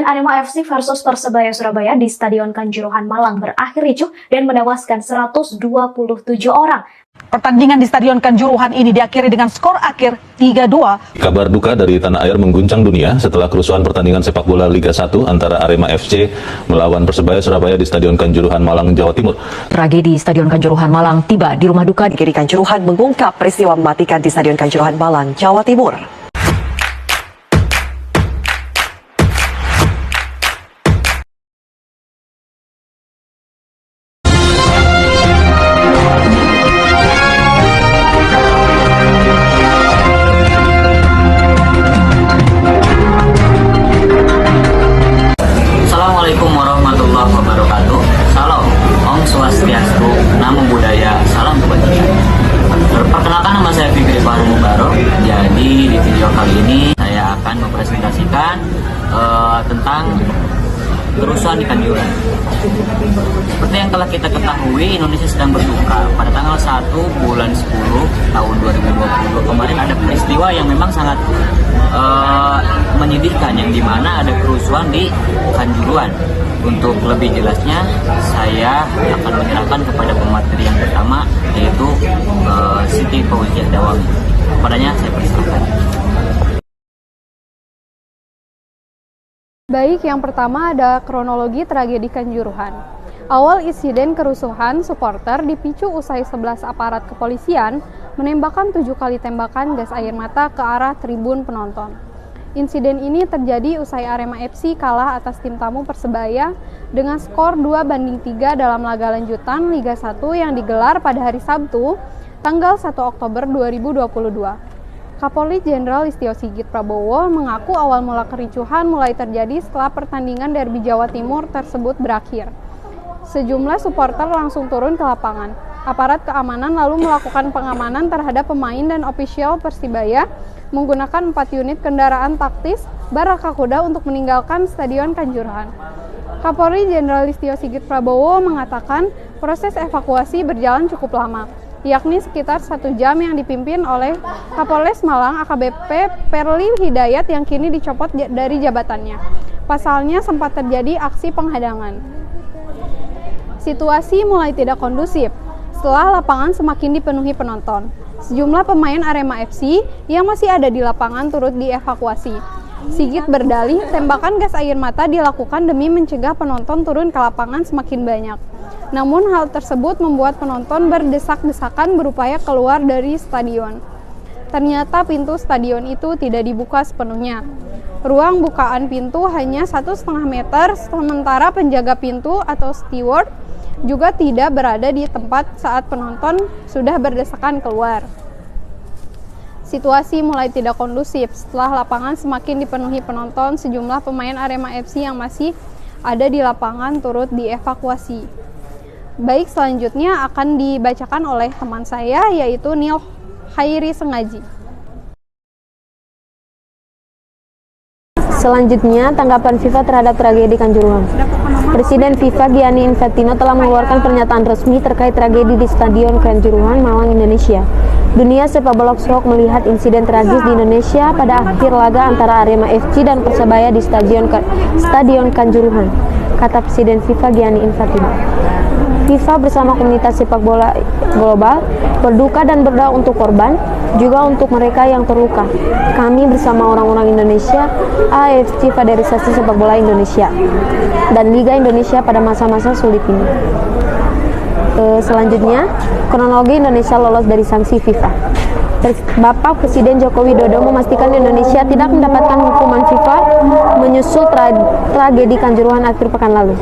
Insiden Arema FC versus Persebaya Surabaya di Stadion Kanjuruhan Malang berakhir ricuh dan menewaskan 127 orang. Pertandingan di Stadion Kanjuruhan ini diakhiri dengan skor akhir 3-2. Kabar duka dari tanah air mengguncang dunia setelah kerusuhan pertandingan sepak bola Liga 1 antara Arema FC melawan Persebaya Surabaya di Stadion Kanjuruhan Malang, Jawa Timur. Tragedi Stadion Kanjuruhan Malang tiba di rumah duka di Kanjuruhan mengungkap peristiwa mematikan di Stadion Kanjuruhan Malang, Jawa Timur. Assalamualaikum warahmatullahi wabarakatuh. Salam, Om Swastiastu, Namo Buddhaya, salam kebajikan. Perkenalkan, nama saya Fikri Fahru Mubarok. Jadi di video kali ini saya akan mempresentasikan tentang kerusuhan di Kanjuruhan. Seperti yang telah kita ketahui, Indonesia sedang berduka. Pada tanggal 1 bulan 10 tahun 2022 kemarin ada peristiwa yang memang sangat menyedihkan, yang dimana ada kerusuhan di Kanjuruhan. Untuk lebih jelasnya, saya akan menyerahkan kepada pemateri yang pertama, yaitu Siti Fauziah Dawami. Padanya saya persilakan. Baik, yang pertama ada kronologi tragedi Kanjuruhan. Awal insiden kerusuhan supporter dipicu usai 11 aparat kepolisian menembakkan 7 kali tembakan gas air mata ke arah tribun penonton. Insiden ini terjadi usai Arema FC kalah atas tim tamu Persebaya dengan skor 2-3 dalam laga lanjutan Liga 1 yang digelar pada hari Sabtu, tanggal 1 Oktober 2022. Kapolri Jenderal Listio Sigit Prabowo mengaku awal mula kericuhan mulai terjadi setelah pertandingan derby Jawa Timur tersebut berakhir. Sejumlah supporter langsung turun ke lapangan. Aparat keamanan lalu melakukan pengamanan terhadap pemain dan ofisial Persibaya menggunakan 4 unit kendaraan taktis Barakakuda untuk meninggalkan Stadion Kanjuruhan. Kapolri Jenderal Listio Sigit Prabowo mengatakan proses evakuasi berjalan cukup lama, yakni sekitar 1 jam yang dipimpin oleh Kapolres Malang AKBP Perli Hidayat yang kini dicopot dari jabatannya. Pasalnya sempat terjadi aksi penghadangan. Situasi mulai tidak kondusif setelah lapangan semakin dipenuhi penonton. Sejumlah pemain Arema FC yang masih ada di lapangan turut dievakuasi. Sigit berdalih tembakan gas air mata dilakukan demi mencegah penonton turun ke lapangan semakin banyak. Namun hal tersebut membuat penonton berdesak-desakan berupaya keluar dari stadion. Ternyata pintu stadion itu tidak dibuka sepenuhnya. Ruang bukaan pintu hanya 1,5 meter, sementara penjaga pintu atau steward juga tidak berada di tempat saat penonton sudah berdesakan keluar. Situasi mulai tidak kondusif setelah lapangan semakin dipenuhi penonton. Sejumlah pemain Arema FC yang masih ada di lapangan turut dievakuasi. Baik, selanjutnya akan dibacakan oleh teman saya, yaitu Nil Khairi Sengaji. Selanjutnya, tanggapan FIFA terhadap tragedi Kanjuruhan. Presiden FIFA Gianni Infantino telah mengeluarkan pernyataan resmi terkait tragedi di Stadion Kanjuruhan, Malang, Indonesia. Dunia sepak bola shock melihat insiden tragis di Indonesia pada akhir laga antara Arema FC dan Persebaya di Stadion Kanjuruhan, kata Presiden FIFA Gianni Infantino. FIFA bersama komunitas sepak bola global berduka dan berdoa untuk korban, juga untuk mereka yang terluka. Kami bersama orang-orang Indonesia, AFC Federasi Sepak Bola Indonesia, dan Liga Indonesia pada masa-masa sulit ini. Selanjutnya, kronologi Indonesia lolos dari sanksi FIFA. Bapak Presiden Joko Widodo memastikan Indonesia tidak mendapatkan hukuman FIFA menyusul tragedi Kanjuruhan akhir pekan lalu.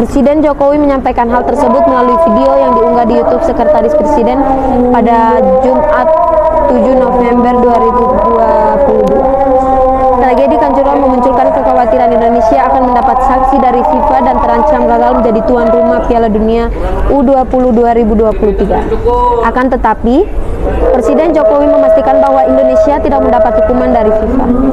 Presiden Jokowi menyampaikan hal tersebut melalui video yang diunggah di YouTube Sekretaris Presiden pada Jumat 7 November 2022. Tragedi Kanjuruhan memunculkan kekhawatiran Indonesia akan mendapat sanksi dari FIFA dan terancam gagal menjadi tuan rumah Piala Dunia U20 2023. Akan tetapi, Presiden Jokowi memastikan bahwa Indonesia tidak mendapat hukuman dari FIFA.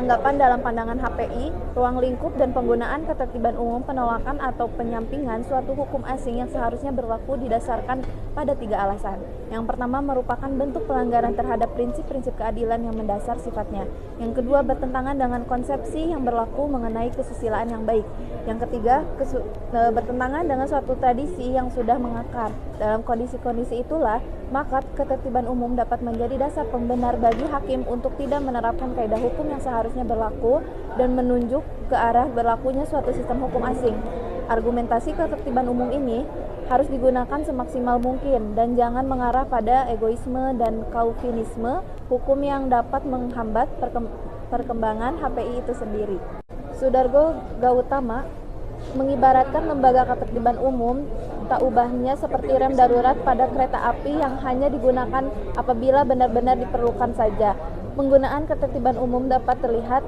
Penanggapan dalam pandangan HPI, ruang lingkup dan penggunaan ketertiban umum penolakan atau penyampingan suatu hukum asing yang seharusnya berlaku didasarkan pada 3 alasan. Yang pertama merupakan bentuk pelanggaran terhadap prinsip-prinsip keadilan yang mendasar sifatnya. Yang kedua bertentangan dengan konsepsi yang berlaku mengenai kesusilaan yang baik. Yang ketiga bertentangan dengan suatu tradisi yang sudah mengakar. Dalam kondisi-kondisi itulah, maka ketertiban umum dapat menjadi dasar pembenar bagi hakim untuk tidak menerapkan kaidah hukum yang seharusnya berlaku dan menunjuk ke arah berlakunya suatu sistem hukum asing. Argumentasi ketertiban umum ini harus digunakan semaksimal mungkin dan jangan mengarah pada egoisme dan kaufinisme hukum yang dapat menghambat perkembangan HPI itu sendiri. Sudargo Gautama mengibaratkan lembaga ketertiban umum tak ubahnya seperti rem darurat pada kereta api yang hanya digunakan apabila benar-benar diperlukan saja. Penggunaan ketertiban umum dapat terlihat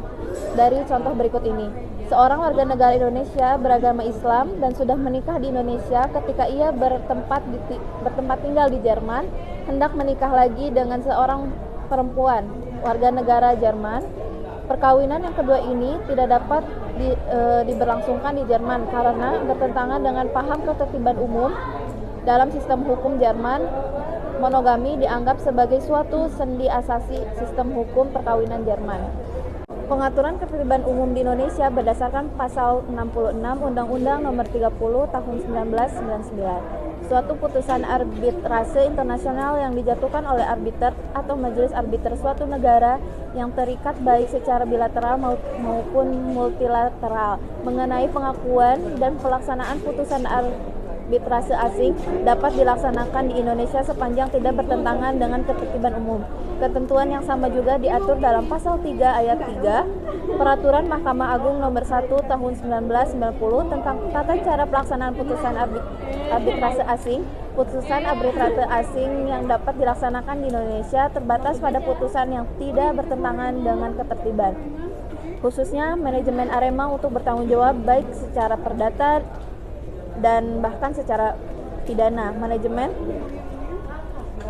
dari contoh berikut ini. Seorang warga negara Indonesia beragama Islam dan sudah menikah di Indonesia ketika ia bertempat tinggal di Jerman, hendak menikah lagi dengan seorang perempuan warga negara Jerman. Perkawinan yang kedua ini tidak dapat diberlangsungkan di Jerman karena bertentangan dengan paham ketertiban umum. Dalam sistem hukum Jerman, monogami dianggap sebagai suatu sendi asasi sistem hukum perkawinan Jerman. Pengaturan ketertiban umum di Indonesia berdasarkan pasal 66 Undang-Undang Nomor 30 Tahun 1999. Suatu putusan arbitrase internasional yang dijatuhkan oleh arbiter atau majelis arbiter suatu negara yang terikat baik secara bilateral maupun multilateral mengenai pengakuan dan pelaksanaan putusan arbitrase asing dapat dilaksanakan di Indonesia sepanjang tidak bertentangan dengan ketertiban umum. Ketentuan yang sama juga diatur dalam pasal 3 ayat 3 Peraturan Mahkamah Agung Nomor 1 Tahun 1990 tentang tata cara pelaksanaan putusan arbitrase asing. Putusan arbitrase asing yang dapat dilaksanakan di Indonesia terbatas pada putusan yang tidak bertentangan dengan ketertiban. Khususnya manajemen Arema untuk bertanggung jawab baik secara perdata dan bahkan secara pidana. Manajemen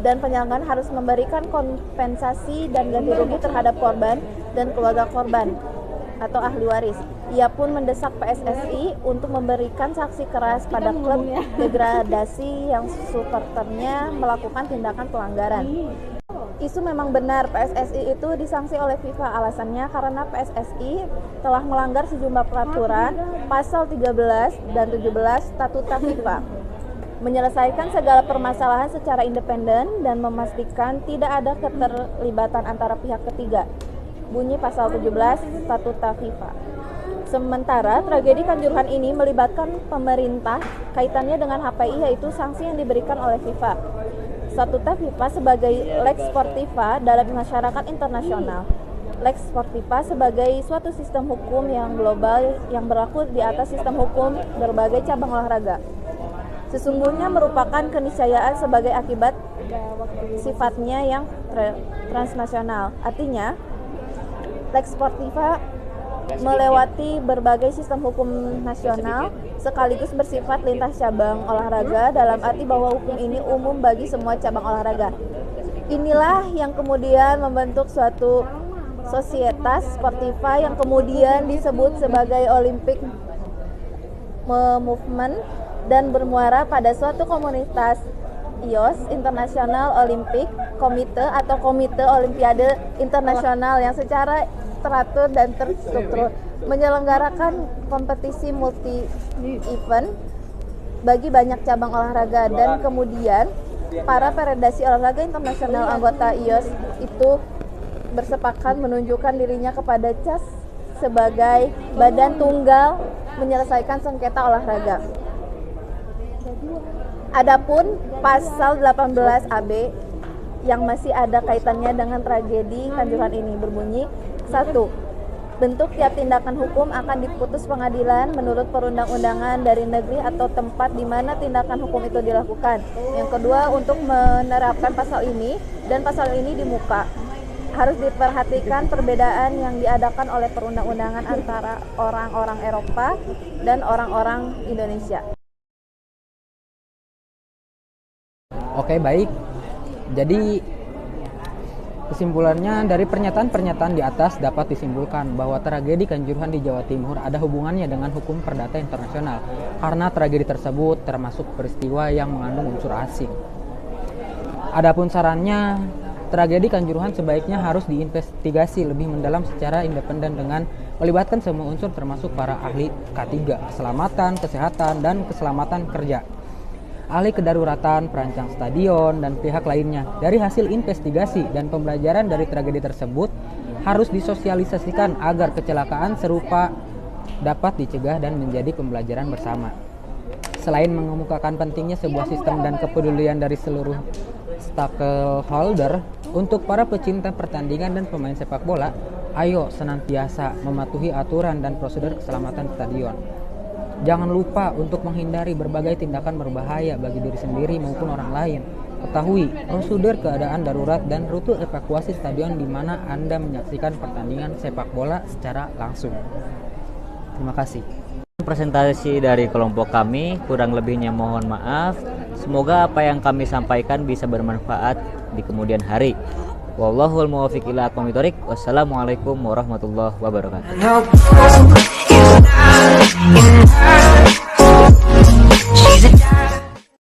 dan penyelenggaraan harus memberikan kompensasi dan ganti rugi terhadap korban dan keluarga korban atau ahli waris. Ia pun mendesak PSSI untuk memberikan sanksi keras pada klub degradasi yang supporternya melakukan tindakan pelanggaran. Isu memang benar PSSI itu disanksi oleh FIFA. Alasannya karena PSSI telah melanggar sejumlah peraturan pasal 13 dan 17 Statuta FIFA, menyelesaikan segala permasalahan secara independen dan memastikan tidak ada keterlibatan antara pihak ketiga. Bunyi pasal 17 Statuta FIFA. Sementara tragedi Kanjuruhan ini melibatkan pemerintah kaitannya dengan HPI, yaitu sanksi yang diberikan oleh FIFA. Statuta FIFA sebagai Lex Sportiva dalam masyarakat internasional. Lex Sportiva sebagai suatu sistem hukum yang global yang berlaku di atas sistem hukum berbagai cabang olahraga. Sesungguhnya merupakan keniscayaan sebagai akibat sifatnya yang transnasional. Artinya, Lex Sportiva melewati berbagai sistem hukum nasional sekaligus bersifat lintas cabang olahraga dalam arti bahwa hukum ini umum bagi semua cabang olahraga. Inilah yang kemudian membentuk suatu sosietas sportiva yang kemudian disebut sebagai Olympic Movement dan bermuara pada suatu komunitas IOS, International Olympic Committee atau Komite Olimpiade Internasional yang secara teratur dan terstruktur menyelenggarakan kompetisi multi-event bagi banyak cabang olahraga, dan kemudian para federasi olahraga internasional anggota IOS itu bersepakat menunjukkan dirinya kepada CAS sebagai badan tunggal menyelesaikan sengketa olahraga. Adapun pasal 18 AB yang masih ada kaitannya dengan tragedi Kanjuruhan ini berbunyi: 1. Bentuk tiap tindakan hukum akan diputus pengadilan menurut perundang-undangan dari negeri atau tempat di mana tindakan hukum itu dilakukan. Yang kedua, untuk menerapkan pasal ini dan pasal ini di muka, harus diperhatikan perbedaan yang diadakan oleh perundang-undangan antara orang-orang Eropa dan orang-orang Indonesia. Oke, baik. Jadi Kesimpulannya, dari pernyataan-pernyataan di atas dapat disimpulkan bahwa tragedi Kanjuruhan di Jawa Timur ada hubungannya dengan hukum perdata internasional karena tragedi tersebut termasuk peristiwa yang mengandung unsur asing. Adapun sarannya, tragedi Kanjuruhan sebaiknya harus diinvestigasi lebih mendalam secara independen dengan melibatkan semua unsur termasuk para ahli K3, keselamatan, kesehatan, dan keselamatan kerja, ahli kedaruratan, perancang stadion, dan pihak lainnya. Dari hasil investigasi dan pembelajaran dari tragedi tersebut harus disosialisasikan agar kecelakaan serupa dapat dicegah dan menjadi pembelajaran bersama. Selain mengemukakan pentingnya sebuah sistem dan kepedulian dari seluruh stakeholder untuk para pecinta pertandingan dan pemain sepak bola, ayo senantiasa mematuhi aturan dan prosedur keselamatan stadion. Jangan lupa untuk menghindari berbagai tindakan berbahaya bagi diri sendiri maupun orang lain. Ketahui prosedur keadaan darurat dan rute evakuasi stadion di mana Anda menyaksikan pertandingan sepak bola secara langsung. Terima kasih. Presentasi dari kelompok kami, kurang lebihnya mohon maaf. Semoga apa yang kami sampaikan bisa bermanfaat di kemudian hari. Wallahul muwaffiq ila aqwamit thoriq. Wassalamualaikum warahmatullahi wabarakatuh.